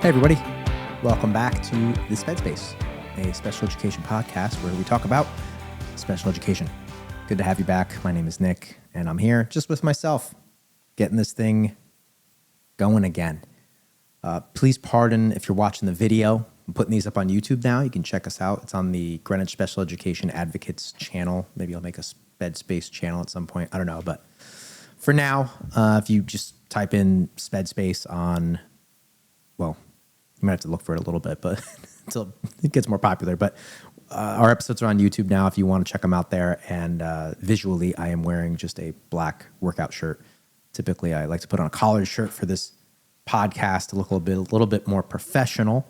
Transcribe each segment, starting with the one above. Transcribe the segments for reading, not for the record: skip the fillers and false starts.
Hey everybody, welcome back to the Sped Space, a special education podcast where we talk about special education. Good to have you back. My name is Nick, and I'm here just with myself, getting this thing going again. Please pardon if you're watching the video. I'm putting these up on YouTube now. You can check us out. It's on the Greenwich Special Education Advocates channel. Maybe I'll make a Sped Space channel at some point. I don't know, but for now, if you just type in Sped Space on, well, you might have to look for it a little bit, but until it gets more popular. But our episodes are on YouTube now if you want to check them out there. And visually, I am wearing just a black workout shirt. Typically, I like to put on a collared shirt for this podcast to look a little bit more professional.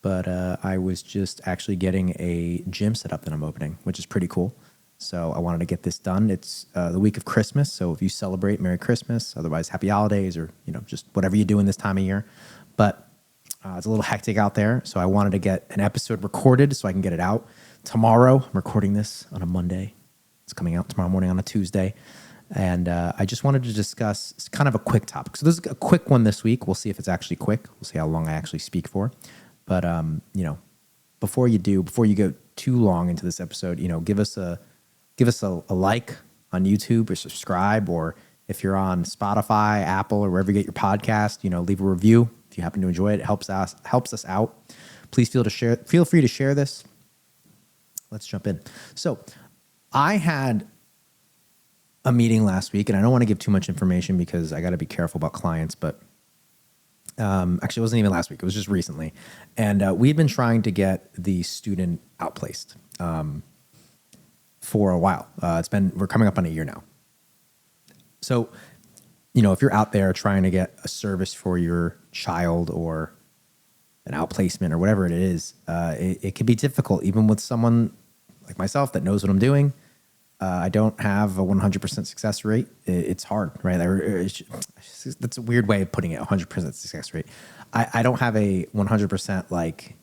But I was just actually getting a gym set up that I'm opening, which is pretty cool. So I wanted to get this done. It's the week of Christmas. So if you celebrate, Merry Christmas. Otherwise, Happy Holidays, or just whatever you do in this time of year. But it's a little hectic out there, so I wanted to get an episode recorded so I can get it out tomorrow. I'm recording this on a Monday. It's coming out tomorrow morning on a Tuesday. And I just wanted to discuss kind of a quick topic. So this is a quick one this week. We'll see if it's actually quick. We'll see how long I actually speak for. But, before you go too long into this episode, give us a like on YouTube or subscribe, or if you're on Spotify, Apple, or wherever you get your podcast, leave a review. If you happen to enjoy it, it helps us out. Please feel free to share this. Let's jump in. So I had a meeting last week, and I don't want to give too much information because I got to be careful about clients, but actually it wasn't even last week. It was just recently. And we've been trying to get the student outplaced for a while. We're coming up on a year now. So, if you're out there trying to get a service for your child or an outplacement or whatever it is, it can be difficult, even with someone like myself that knows what I'm doing. I don't have a 100% success rate. It's hard, right? That's a weird way of putting it, 100% success rate. I don't have a 100%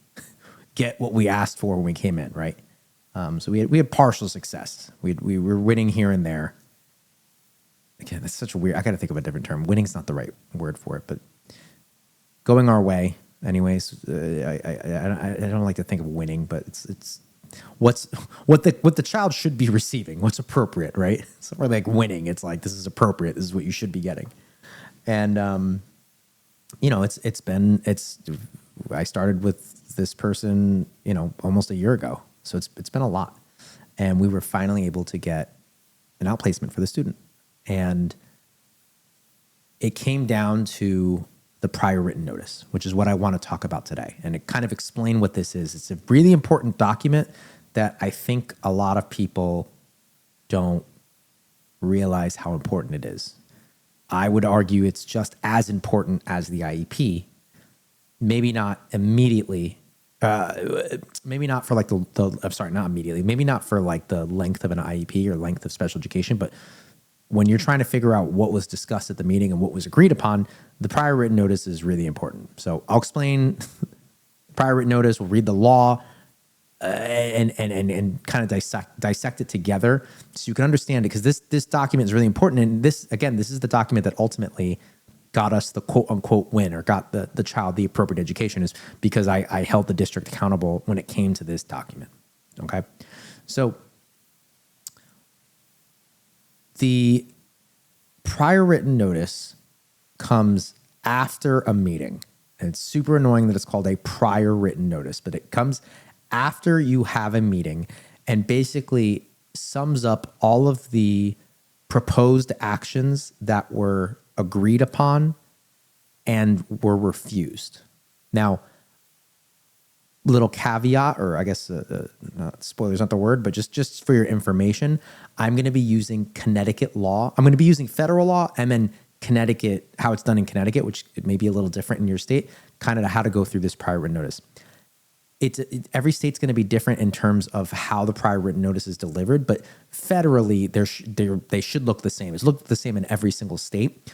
get what we asked for when we came in, right? So we had partial success. We were winning here and there. Again, that's such a weird, I got to think of a different term. Winning's not the right word for it, but going our way anyways. I don't like to think of winning, but it's what the child should be receiving, what's appropriate, right? It's not really like winning. It's like, this is appropriate. This is what you should be getting. And, I started with this person, almost a year ago. So it's been a lot. And we were finally able to get an outplacement for the student. And it came down to the prior written notice, which is what I want to talk about today. And to kind of explain what this is. It's a really important document that I think a lot of people don't realize how important it is. I would argue it's just as important as the IEP. Maybe not immediately. Maybe not for not immediately. Maybe not for the length of an IEP or length of special education, but when you're trying to figure out what was discussed at the meeting and what was agreed upon, the prior written notice is really important. So I'll explain prior written notice. We'll read the law and kind of dissect it together so you can understand it, because this document is really important. And this is the document that ultimately got us the quote unquote win, or got the child the appropriate education, is because I held the district accountable when it came to this document. Okay. So the prior written notice comes after a meeting, and it's super annoying that it's called a prior written notice, but it comes after you have a meeting and basically sums up all of the proposed actions that were agreed upon and were refused. Now, little caveat, or I guess spoiler's not the word, but just for your information, I'm going to be using Connecticut law. I'm going to be using federal law and then Connecticut, how it's done in Connecticut, which it may be a little different in your state, kind of how to go through this prior written notice. Every state's going to be different in terms of how the prior written notice is delivered, but federally, they should look the same. It's looked the same in every single state,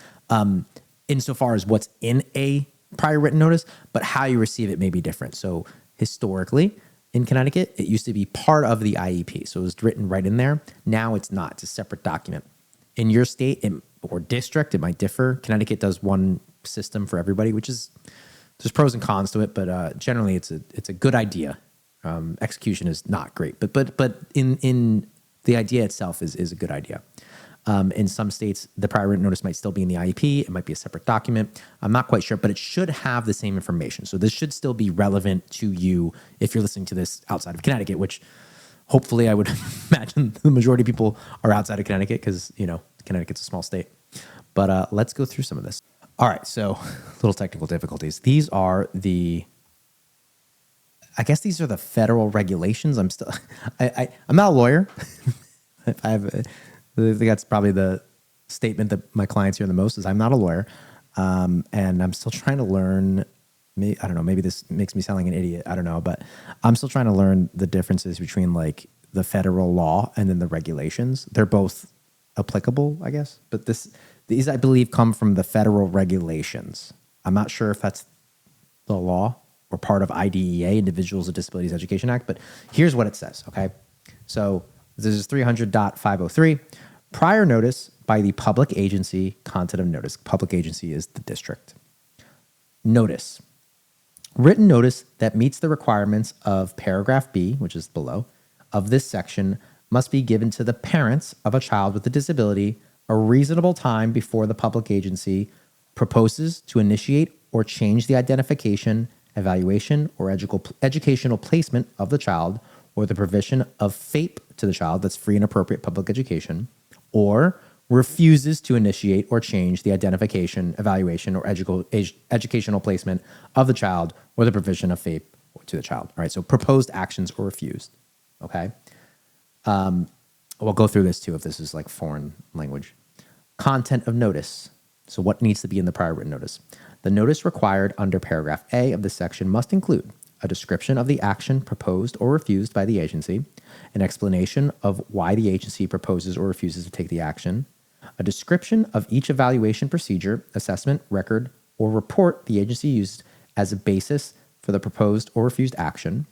insofar as what's in a prior written notice, but how you receive it may be different. So historically, in Connecticut, it used to be part of the IEP, so it was written right in there. Now it's not. It's a separate document. In your state or district, it might differ. Connecticut does one system for everybody, which is there's pros and cons to it, but generally it's a good idea. Execution is not great, but in the idea itself is a good idea. In some states, the prior written notice might still be in the IEP. It might be a separate document. I'm not quite sure, but it should have the same information. So this should still be relevant to you if you're listening to this outside of Connecticut, which hopefully I would imagine the majority of people are outside of Connecticut because, Connecticut's a small state. But let's go through some of this. All right, so little technical difficulties. These are the federal regulations. I'm not a lawyer. I think that's probably the statement that my clients hear the most is I'm not a lawyer. And I'm still trying to learn. I don't know, maybe this makes me sound like an idiot. I don't know, but I'm still trying to learn the differences between like the federal law and then the regulations. They're both applicable, I guess. But these, I believe, come from the federal regulations. I'm not sure if that's the law or part of IDEA, Individuals with Disabilities Education Act, but here's what it says, okay? So this is 300.503. Prior notice by the public agency, content of notice. Public agency is the district. Notice. Written notice that meets the requirements of paragraph B, which is below, of this section must be given to the parents of a child with a disability a reasonable time before the public agency proposes to initiate or change the identification, evaluation, or educational placement of the child or the provision of FAPE to the child, that's free and appropriate public education, or refuses to initiate or change the identification, evaluation, or educational placement of the child or the provision of FAPE to the child. All right, so proposed actions or refused, okay? We'll go through this too if this is like foreign language. Content of notice. So what needs to be in the prior written notice? The notice required under paragraph A of this section must include a description of the action proposed or refused by the agency, an explanation of why the agency proposes or refuses to take the action, a description of each evaluation procedure, assessment, record, or report the agency used as a basis for the proposed or refused action,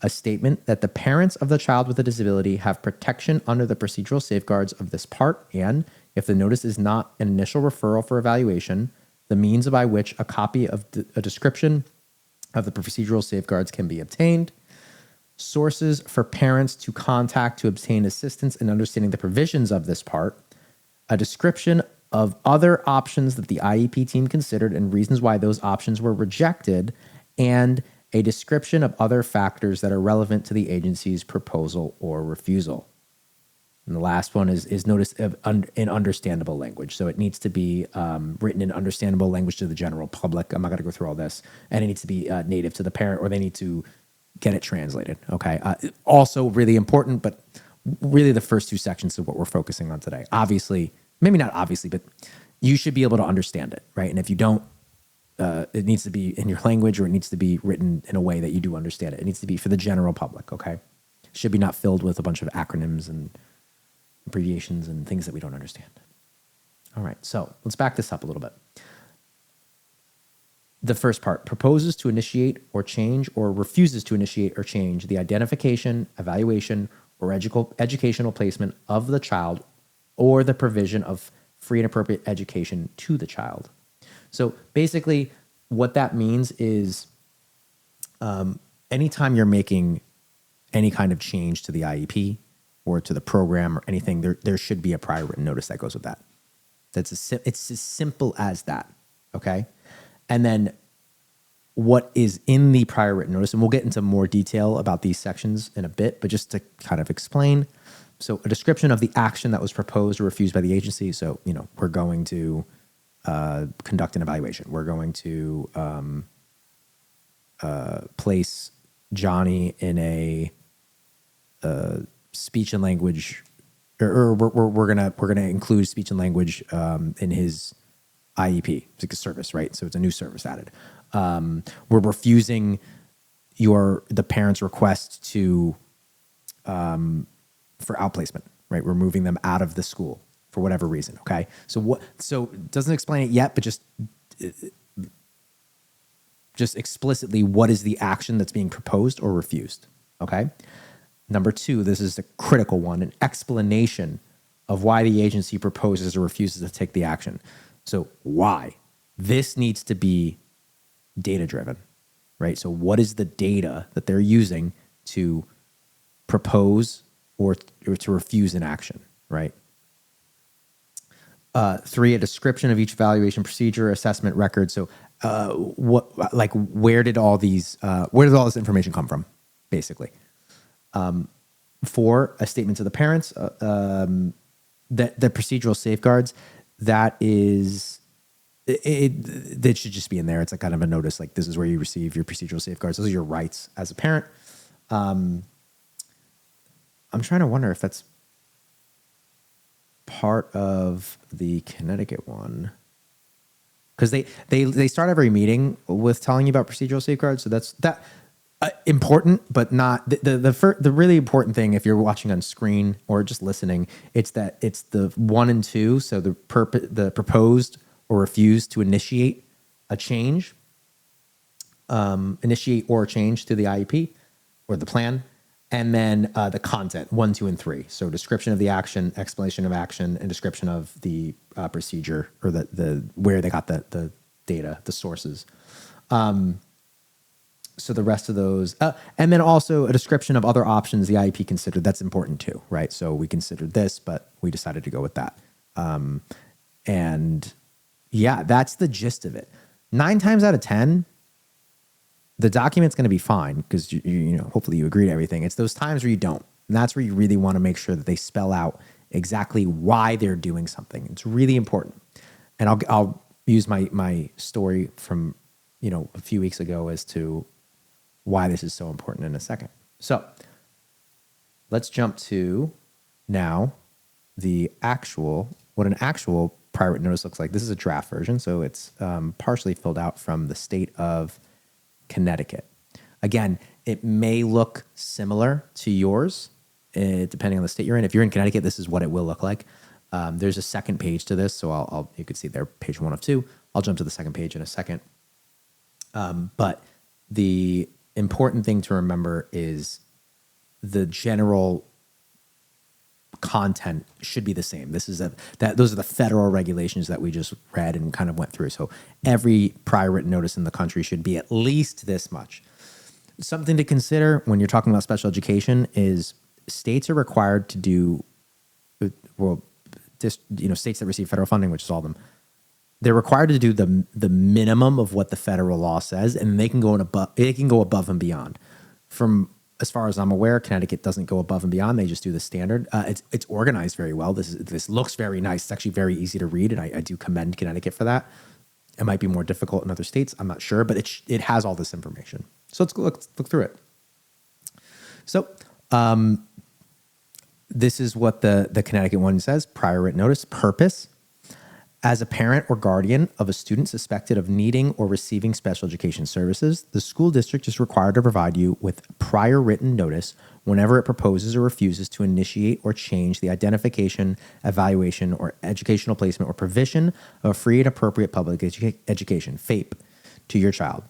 a statement that the parents of the child with a disability have protection under the procedural safeguards of this part, and if the notice is not an initial referral for evaluation, the means by which a copy of a description of the procedural safeguards can be obtained, sources for parents to contact to obtain assistance in understanding the provisions of this part, a description of other options that the IEP team considered and reasons why those options were rejected, and a description of other factors that are relevant to the agency's proposal or refusal. And the last one is notice in understandable language. So it needs to be written in understandable language to the general public. I'm not going to go through all this. And it needs to be native to the parent, or they need to get it translated. Okay. Also really important, but really the first two sections of what we're focusing on today. Obviously, maybe not obviously, but you should be able to understand it, right? And if you don't, it needs to be in your language, or it needs to be written in a way that you do understand it. It needs to be for the general public, okay? It should be not filled with a bunch of acronyms and abbreviations and things that we don't understand. All right, so let's back this up a little bit. The first part, proposes to initiate or change or refuses to initiate or change the identification, evaluation, or educational placement of the child or the provision of free and appropriate education to the child. So basically what that means is anytime you're making any kind of change to the IEP or to the program or anything, there should be a prior written notice that goes with that. It's as simple as that, okay? And then what is in the prior written notice, and we'll get into more detail about these sections in a bit, but just to kind of explain. So a description of the action that was proposed or refused by the agency. So, we're going to conduct an evaluation. We're going to place Johnny in a speech and language, or we're gonna include speech and language in his IEP. It's like a service, right? So it's a new service added. We're refusing the parent's request to for outplacement, right? We're moving them out of the school for whatever reason. Okay, so it doesn't explain it yet, but just explicitly, what is the action that's being proposed or refused? Okay. Number two, this is the critical one, an explanation of why the agency proposes or refuses to take the action. So why? This needs to be data driven, right? So what is the data that they're using to propose or to refuse an action, right? 3, a description of each evaluation procedure, assessment record. So where did all this information come from, basically? 4, a statement to the parents, that the procedural safeguards, that should just be in there. It's like kind of a notice, like this is where you receive your procedural safeguards. Those are your rights as a parent. I'm trying to wonder if that's part of the Connecticut one, because they start every meeting with telling you about procedural safeguards. So that's important, but not the really important thing. If you're watching on screen or just listening, it's the 1 and 2. So the proposed or refused to initiate a change, initiate or change to the IEP or the plan. And then the content, 1, 2, and 3. So description of the action, explanation of action, and description of the procedure, or the where they got the data, the sources. So the rest of those, and then also a description of other options the IEP considered. That's important too, right? So we considered this, but we decided to go with that. And yeah, that's the gist of it. 9 times out of 10, the document's going to be fine because you know, hopefully you agree to everything. It's those times where you don't, and that's where you really want to make sure that they spell out exactly why they're doing something. It's really important. And I'll use my story from, you know, a few weeks ago as to why this is so important in a second. So let's jump to now what an actual prior written notice looks like. This is a draft version, so it's partially filled out from the state of Connecticut. Again, it may look similar to yours, depending on the state you're in. If you're in Connecticut, this is what it will look like. There's a second page to this, so you could see there, page 1 of 2. I'll jump to the second page in a second. But the important thing to remember is the general content should be the same. Those are the federal regulations that we just read and kind of went through. So every prior written notice in the country should be at least this much. Something to consider when you're talking about special education is states are required to do, states that receive federal funding, which is all of them, they're required to do the minimum of what the federal law says, and they can go above and beyond. From as far as I'm aware, Connecticut doesn't go above and beyond. They just do the standard. It's organized very well. This looks very nice. It's actually very easy to read, and I do commend Connecticut for that. It might be more difficult in other states. I'm not sure, but it has all this information. So let's look through it. So this is what the Connecticut one says. Prior written notice. Purpose. As a parent or guardian of a student suspected of needing or receiving special education services, the school district is required to provide you with prior written notice whenever it proposes or refuses to initiate or change the identification, evaluation, or educational placement or provision of a free and appropriate public education, FAPE, to your child.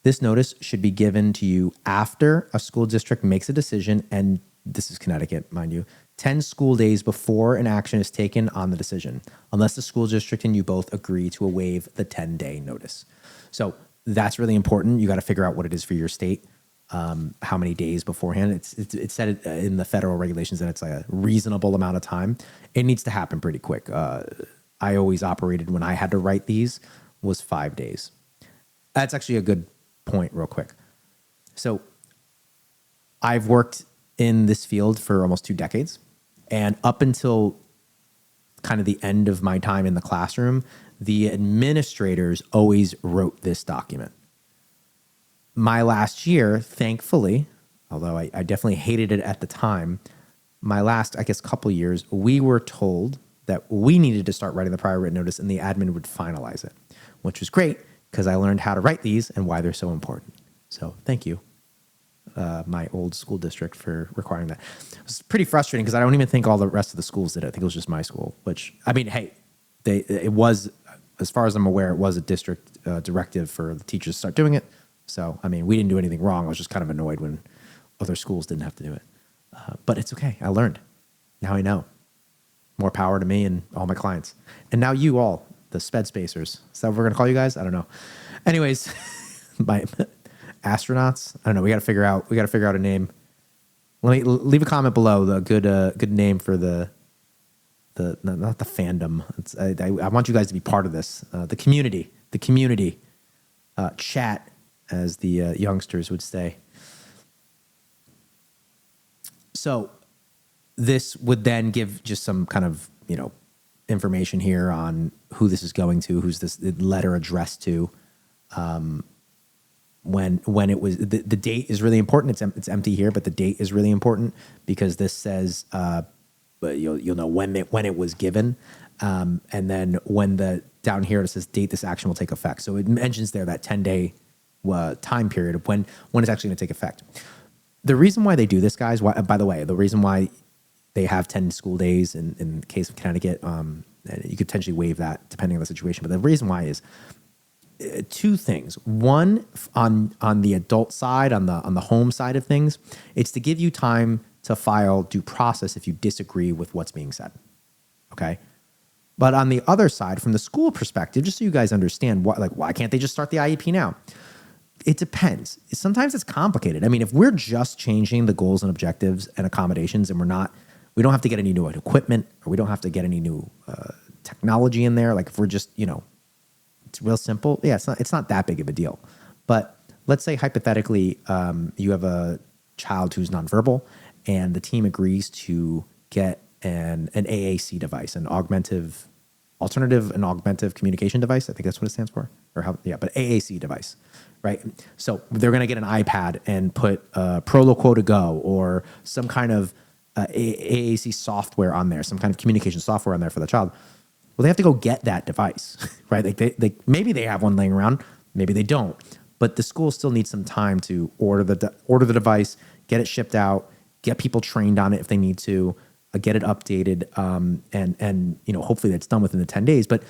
This notice should be given to you after a school district makes a decision, and this is Connecticut, mind you, 10 school days before an action is taken on the decision, unless the school district and you both agree to waive the 10-day notice. So that's really important. You got to figure out what it is for your state, how many days beforehand. It's said in the federal regulations that it's like a reasonable amount of time. It needs to happen pretty quick. I always operated when I had to write these was 5 days. That's actually a good point real quick. So I've worked in this field for almost 2 decades. And up until kind of the end of my time in the classroom, the administrators always wrote this document. My last year, thankfully, although I definitely hated it at the time, my last, I guess, couple years, we were told that we needed to start writing the prior written notice and the admin would finalize it, which was great because I learned how to write these and why they're so important. So thank you. My old school district for requiring that. It was pretty frustrating because I don't even think all the rest of the schools did it. I think it was just my school, which, I mean, hey, it was, as far as I'm aware, it was a district directive for the teachers to start doing it. So, I mean, we didn't do anything wrong. I was just kind of annoyed when other schools didn't have to do it. But it's okay. I learned. Now I know. More power to me and all my clients. And now you all, the Sped Spacers. Is that what we're going to call you guys? I don't know. Anyways, by astronauts. I don't know. We got to figure out a name. Let me leave a comment below the good name for the not the fandom. I want you guys to be part of this. The community chat, as the youngsters would say. So this would then give just some kind of, information here on who this is going to, who's this letter addressed to. When it was, the date is really important. It's empty here, but the date is really important because this says, but you'll know when it was given. And then down here it says date this action will take effect. So it mentions there that 10-day time period of when it's actually going to take effect. The reason why they do this, guys, by the way, the reason why they have 10 school days in the case of Connecticut, you could potentially waive that depending on the situation. But the reason why is two things. One, on the adult side, on the home side of things, it's to give you time to file due process if you disagree with what's being said. Okay? But on the other side, from the school perspective, just so you guys understand, why can't they just start the IEP now? It depends. Sometimes it's complicated. I mean, if we're just changing the goals and objectives and accommodations and we don't have to get any new equipment or we don't have to get any new technology in there. Like if we're just, it's real simple. Yeah, it's not that big of a deal. But let's say hypothetically, you have a child who's nonverbal and the team agrees to get an AAC device, an alternative and augmentative communication device. I think that's what it stands for. But AAC device, right? So they're going to get an iPad and put Proloquo to go or some kind of AAC software on there, some kind of communication software on there for the child. Well, they have to go get that device, right? They maybe they have one laying around, maybe they don't, but the school still needs some time to order the device, get it shipped out, get people trained on it if they need to, get it updated, and hopefully that's done within the 10 days. But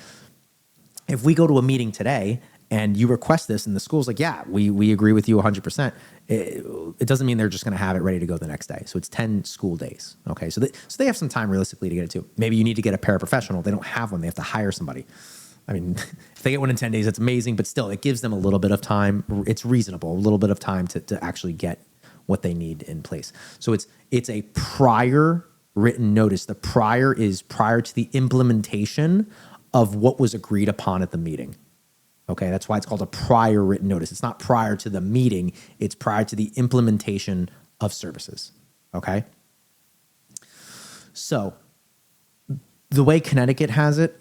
if we go to a meeting today and you request this and the school's like, yeah, we agree with you 100%, it doesn't mean they're just going to have it ready to go the next day. So it's 10 school days. Okay. So they have some time realistically to get it to. Maybe you need to get a paraprofessional. They don't have one. They have to hire somebody. I mean, if they get one in 10 days, that's amazing, but still it gives them a little bit of time. It's reasonable, a little bit of time to actually get what they need in place. So it's a prior written notice. The prior is prior to the implementation of what was agreed upon at the meeting. Okay, that's why it's called a prior written notice. It's not prior to the meeting. It's prior to the implementation of services. Okay? So the way Connecticut has it,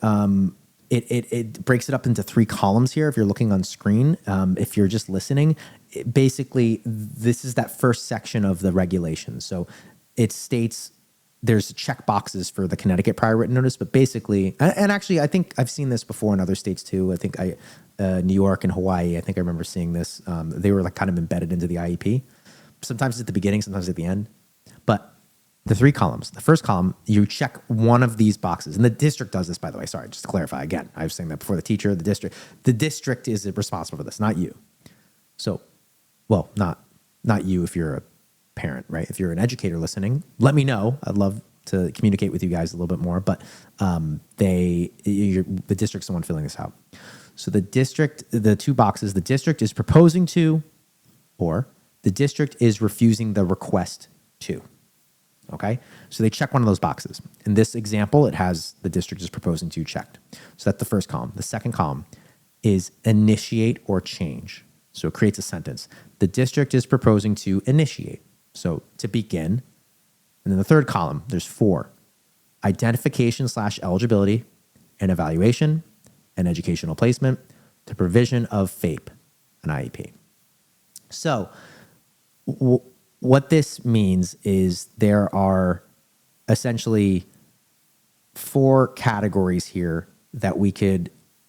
it breaks it up into 3 columns here. If you're looking on screen, if you're just listening, basically this is that first section of the regulations. So it states there's check boxes for the Connecticut prior written notice, but basically, and actually I think I've seen this before in other states too. I think New York and Hawaii, I think I remember seeing this. They were like kind of embedded into the IEP. Sometimes at the beginning, sometimes at the end. But the 3 columns, the first column, you check one of these boxes. And the district does this, by the way. Sorry, just to clarify again. I was saying that before, the teacher, the district. The district is responsible for this, not you. So, well, not you if you're a parent, right? If you're an educator listening, let me know. I'd love to communicate with you guys a little bit more. But the district's the one filling this out. So the district, the 2 boxes, the district is proposing to, or the district is refusing the request to. Okay? So they check one of those boxes. In this example, it has the district is proposing to checked. So that's the first column. The second column is initiate or change. So it creates a sentence. The district is proposing to initiate. So to begin. And then the third column, there's 4. Identification/eligibility and evaluation and educational placement, the provision of FAPE, an IEP. So what this means is there are essentially 4 categories here that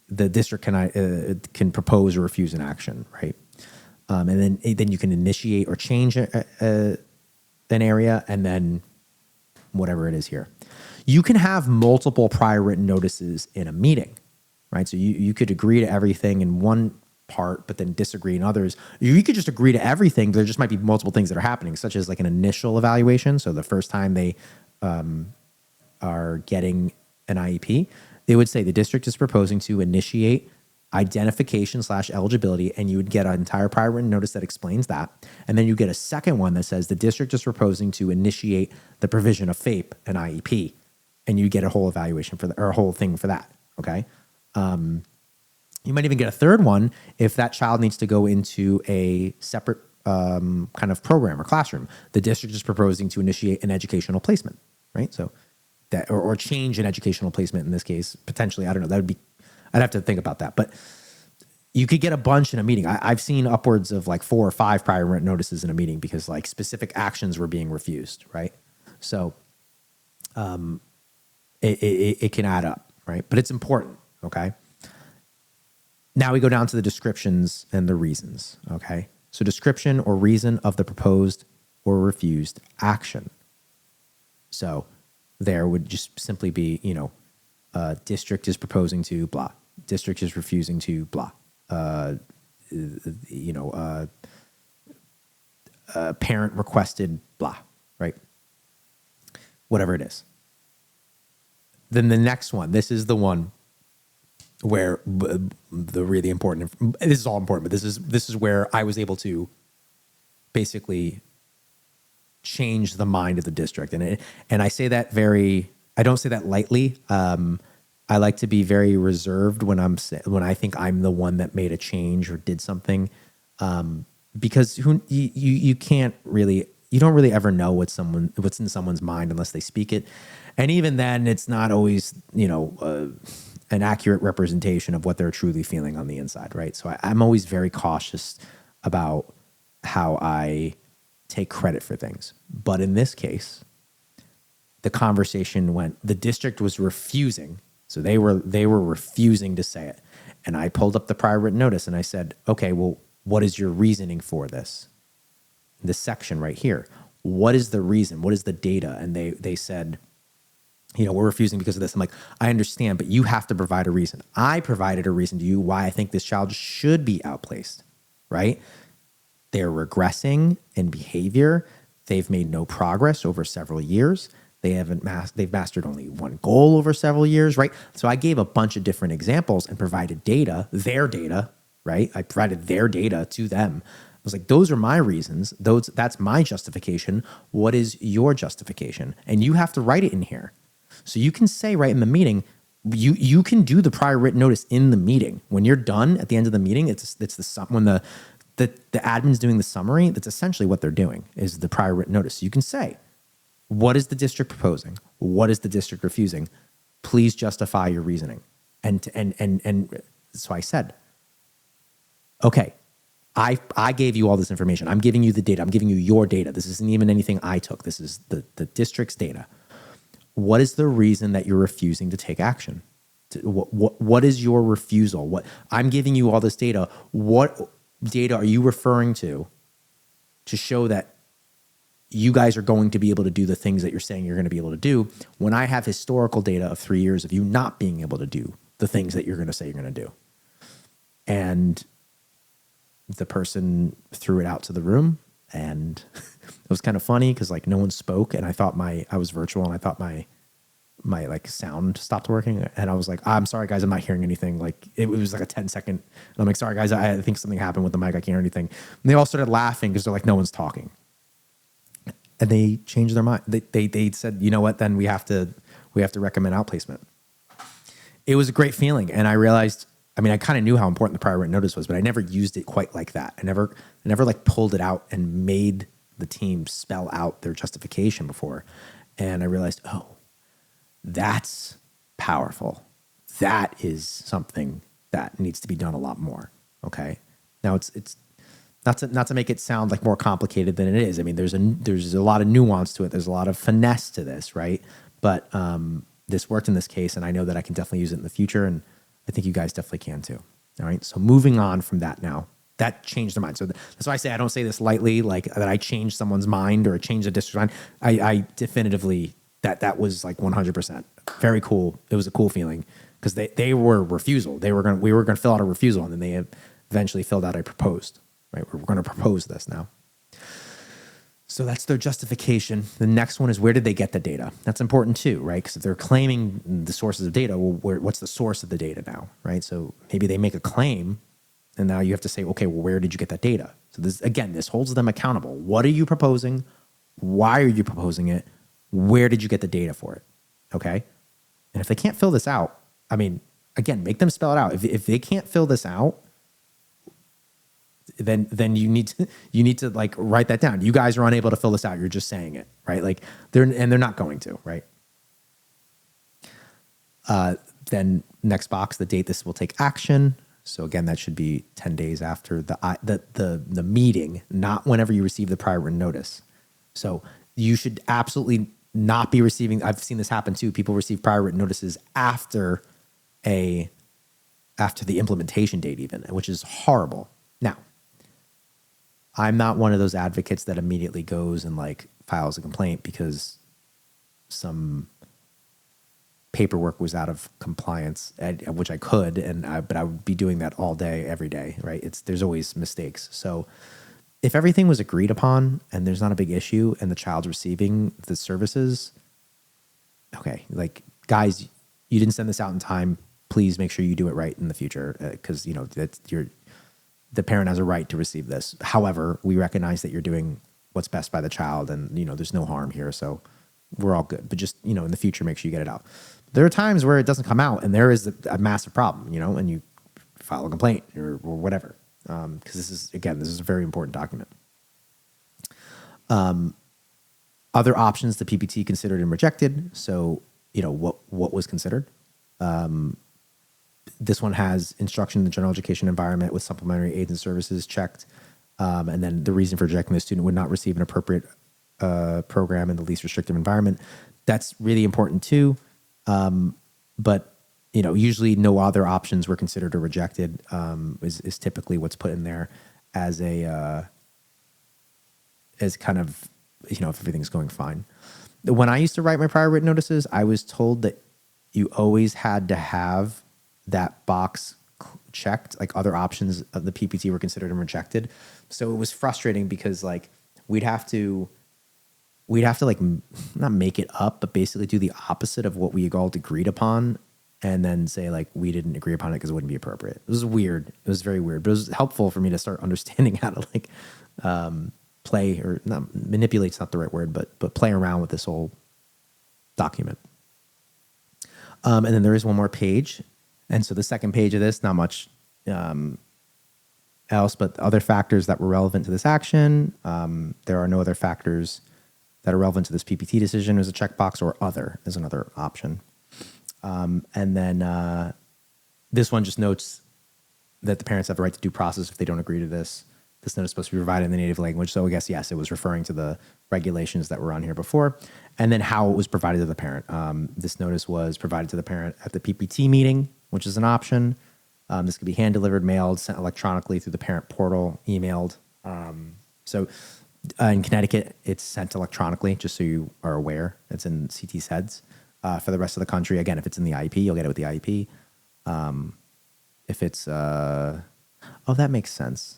the district can propose or refuse an action, right? And then you can initiate or change an area, and then whatever it is here. You can have multiple prior written notices in a meeting, right? So you could agree to everything in one part, but then disagree in others. You could just agree to everything, but there just might be multiple things that are happening, such as like an initial evaluation. So the first time they are getting an IEP, they would say the district is proposing to initiate identification / eligibility, and you would get an entire prior written notice that explains that. And then you get a second one that says the district is proposing to initiate the provision of FAPE and IEP, and you get a whole evaluation for that, or a whole thing for that. Okay. You might even get a third one if that child needs to go into a separate kind of program or classroom. The district is proposing to initiate an educational placement, right? So that, or change an educational placement in this case, potentially. I don't know. That would be, I'd have to think about that. But you could get a bunch in a meeting. I've seen upwards of like 4 or 5 prior written notices in a meeting because like specific actions were being refused, right? So it can add up, right? But it's important, okay? Now we go down to the descriptions and the reasons, okay? So description or reason of the proposed or refused action. So there would just simply be, district is proposing to blah. District is refusing to blah. Parent requested blah, right? Whatever it is. Then the next one, this is the one where the really important, this is all important, but this is where I was able to basically change the mind of the district. And I say that I don't say that lightly. I like to be very reserved when I think I'm the one that made a change or did something, because you can't really, you don't really ever know what's in someone's mind unless they speak it. And even then it's not always, an accurate representation of what they're truly feeling on the inside, right? So I'm always very cautious about how I take credit for things. But in this case, the conversation the district was refusing. So they were refusing to say it. And I pulled up the prior written notice and I said, okay, well, what is your reasoning for this? This section right here. What is the reason? What is the data? And they said, we're refusing because of this. I'm like, I understand, but you have to provide a reason. I provided a reason to you why I think this child should be outplaced, right? They're regressing in behavior. They've made no progress over several years. They've mastered only one goal over several years, right? So I gave a bunch of different examples and provided their data, right? I provided their data to them. I was like, those are my reasons. That's my justification. What is your justification? And you have to write it in here. So you can say right in the meeting, you can do the prior written notice in the meeting. When you're done at the end of the meeting, when the admin's doing the summary, that's essentially what they're doing is the prior written notice. So you can say, what is the district proposing? What is the district refusing? Please justify your reasoning. And so I said, okay, I gave you all this information. I'm giving you the data. I'm giving you your data. This isn't even anything I took. This is the district's data. What is the reason that you're refusing to take action? What is your refusal? I'm giving you all this data. What data are you referring to show that you guys are going to be able to do the things that you're saying you're going to be able to do when I have historical data of 3 years of you not being able to do the things that you're going to say you're going to do? And the person threw it out to the room, and it was kind of funny because like no one spoke, and I thought I was virtual, and I thought my like sound stopped working, and I was like, I'm sorry guys, I'm not hearing anything. Like it was like a 10-second, and I'm like, sorry guys, I think something happened with the mic, I can't hear anything. And they all started laughing because they're like, no one's talking, and they changed their mind. They said, you know what, then we have to recommend outplacement. It was a great feeling, and I realized, I mean, I kind of knew how important the prior written notice was, but I never used it quite like that. I never like pulled it out and made the team spell out their justification before. And I realized, oh, that's powerful. That is something that needs to be done a lot more. Okay. Now it's not to make it sound like more complicated than it is. I mean, there's a lot of nuance to it. There's a lot of finesse to this, right? But this worked in this case, and I know that I can definitely use it in the future, and I think you guys definitely can too. All right. So moving on from that now, that changed their mind. So that's why I say I don't say this lightly, like that I changed someone's mind or changed the district mind. I definitively, that was like 100%. Very cool. It was a cool feeling because they were refusal. We were going to fill out a refusal, and then they eventually filled out a proposed, right? We're going to propose this now. So that's their justification. The next one is, where did they get the data? That's important too, right? Because if they're claiming the sources of data, well, what's the source of the data now, right? So maybe they make a claim, and now you have to say, okay, well, where did you get that data? So this holds them accountable. What are you proposing? Why are you proposing it? Where did you get the data for it? Okay. And if they can't fill this out, I mean, again, make them spell it out. If they can't fill this out, then you need to like write that down. You guys are unable to fill this out. You're just saying it, right? Like they're not going to, right? Then next box, the date this will take action. So again, that should be 10 days after the meeting, not whenever you receive the prior written notice. So you should absolutely not be receiving. I've seen this happen too. People receive prior written notices after the implementation date even, which is horrible. Now, I'm not one of those advocates that immediately goes and like files a complaint because some paperwork was out of compliance, which I could, but I would be doing that all day, every day, right? There's always mistakes. So if everything was agreed upon and there's not a big issue and the child's receiving the services, okay, like guys, you didn't send this out in time. Please make sure you do it right in the future, because the parent has a right to receive this. However, we recognize that you're doing what's best by the child, and there's no harm here, so we're all good. But just in the future, make sure you get it out. There are times where it doesn't come out, and there is a massive problem, and you file a complaint or whatever, because this is a very important document. Other options the PPT considered and rejected. So what was considered. This one has instruction in the general education environment with supplementary aids and services checked. And then the reason for rejecting the student would not receive an appropriate program in the least restrictive environment. That's really important too. But usually no other options were considered or rejected, is typically what's put in there as kind of, if everything's going fine. When I used to write my prior written notices, I was told that you always had to have that box checked, like other options of the PPT were considered and rejected. So it was frustrating because like we'd have to like not make it up, but basically do the opposite of what we all agreed upon, and then say like we didn't agree upon it because it wouldn't be appropriate. It was weird. It was very weird, but it was helpful for me to start understanding how to like play, or not manipulate's not the right word, but play around with this whole document. And then there is one more page. And so the second page of this, not much else, but other factors that were relevant to this action. There are no other factors that are relevant to this PPT decision. There's a checkbox, or other is another option. And then this one just notes that the parents have the right to due process if they don't agree to this. This notice is supposed to be provided in the native language. So I guess, yes, it was referring to the regulations that were on here before. And then how it was provided to the parent. This notice was provided to the parent at the PPT meeting, which is an option. This could be hand-delivered, mailed, sent electronically through the parent portal, emailed. So in Connecticut, it's sent electronically, just so you are aware. It's in CT's heads. For the rest of the country, again, if it's in the IEP, you'll get it with the IEP. If it's... that makes sense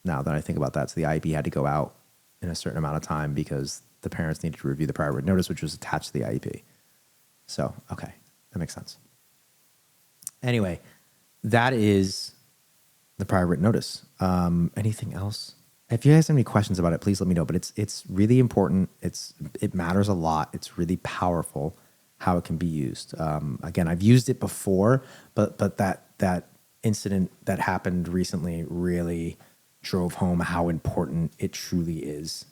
now that I think about that. So the IEP had to go out in a certain amount of time because the parents needed to review the prior written notice, which was attached to the IEP. So, okay, that makes sense. Anyway, that is the prior written notice. Anything else? If you guys have any questions about it, please let me know. But it's really important. It matters a lot. It's really powerful how it can be used. Again, I've used it before, but that incident that happened recently really drove home how important it truly is.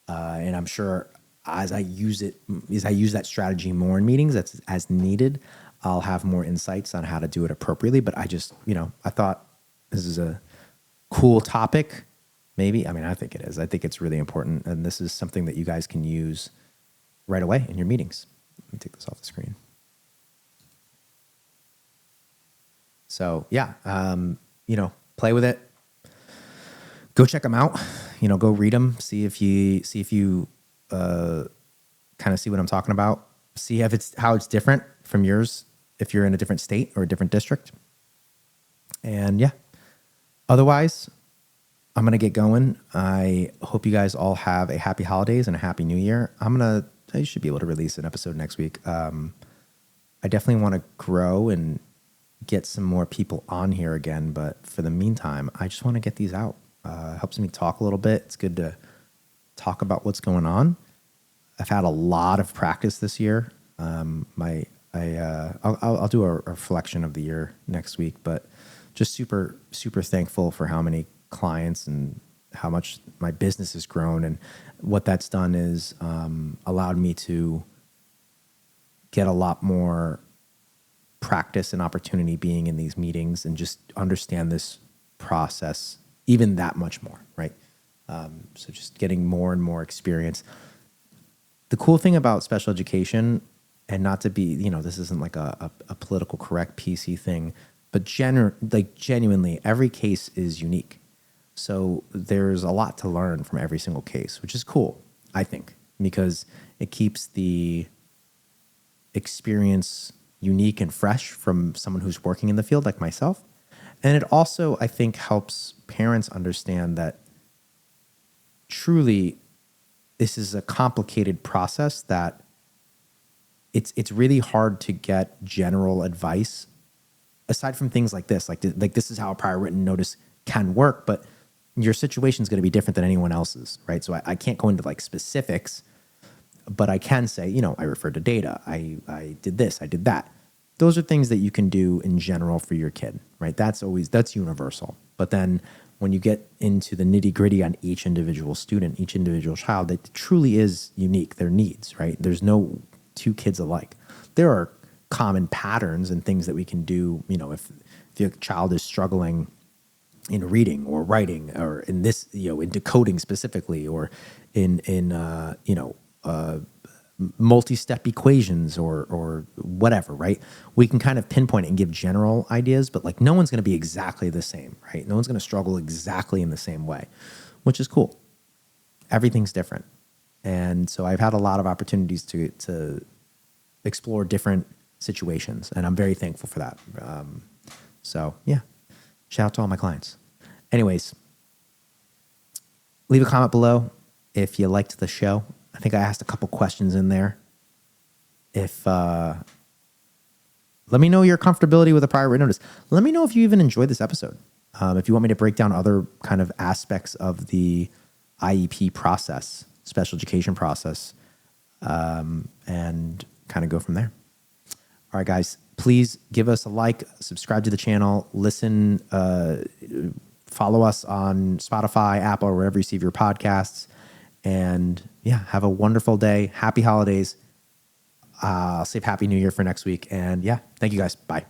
And I'm sure as I use that strategy more in meetings, that's as needed, I'll have more insights on how to do it appropriately. But I just, I thought this is a cool topic. Maybe, I think it is. I think it's really important. And this is something that you guys can use right away in your meetings. Let me take this off the screen. So yeah, play with it. Go check them out. Go read them. See if you kind of see what I'm talking about. See how it's different from yours if you're in a different state or a different district. And yeah, otherwise, I'm going to get going. I hope you guys all have a happy holidays and a happy new year. I should be able to release an episode next week. I definitely want to grow and get some more people on here again. But for the meantime, I just want to get these out. It helps me talk a little bit. It's good to talk about what's going on. I've had a lot of practice this year. I'll do a reflection of the year next week, but just super, super thankful for how many clients and how much my business has grown. And what that's done is allowed me to get a lot more practice and opportunity being in these meetings and just understand this process even that much more, right? So just getting more and more experience. The cool thing about special education, and not to be, this isn't like a political correct PC thing, but genuinely, every case is unique. So there's a lot to learn from every single case, which is cool, I think, because it keeps the experience unique and fresh from someone who's working in the field like myself. And it also, I think, helps parents understand that truly this is a complicated process, that it's really hard to get general advice aside from things like this. Like this is how a prior written notice can work, but your situation is going to be different than anyone else's, right? So I can't go into like specifics, but I can say, I referred to data. I did this, I did that. Those are things that you can do in general for your kid, right? That's universal. But then when you get into the nitty gritty on each individual student, each individual child, it truly is unique, their needs, right? There's no two kids alike. There are common patterns and things that we can do, if your child is struggling in reading or writing, or in this, in decoding specifically, or in multi-step equations or whatever, right? We can kind of pinpoint it and give general ideas, but like no one's going to be exactly the same, right? No one's going to struggle exactly in the same way, which is cool. Everything's different. And so I've had a lot of opportunities to explore different situations, and I'm very thankful for that. So yeah, shout out to all my clients. Anyways, leave a comment below if you liked the show. I think I asked a couple questions in there. Let me know your comfortability with a prior written notice. Let me know if you even enjoyed this episode. If you want me to break down other kind of aspects of the IEP process, special education process, and kind of go from there. All right, guys, please give us a like, subscribe to the channel, listen, follow us on Spotify, Apple, or wherever you receive your podcasts. And yeah, have a wonderful day. Happy holidays. I'll save Happy New Year for next week. And yeah, thank you guys. Bye.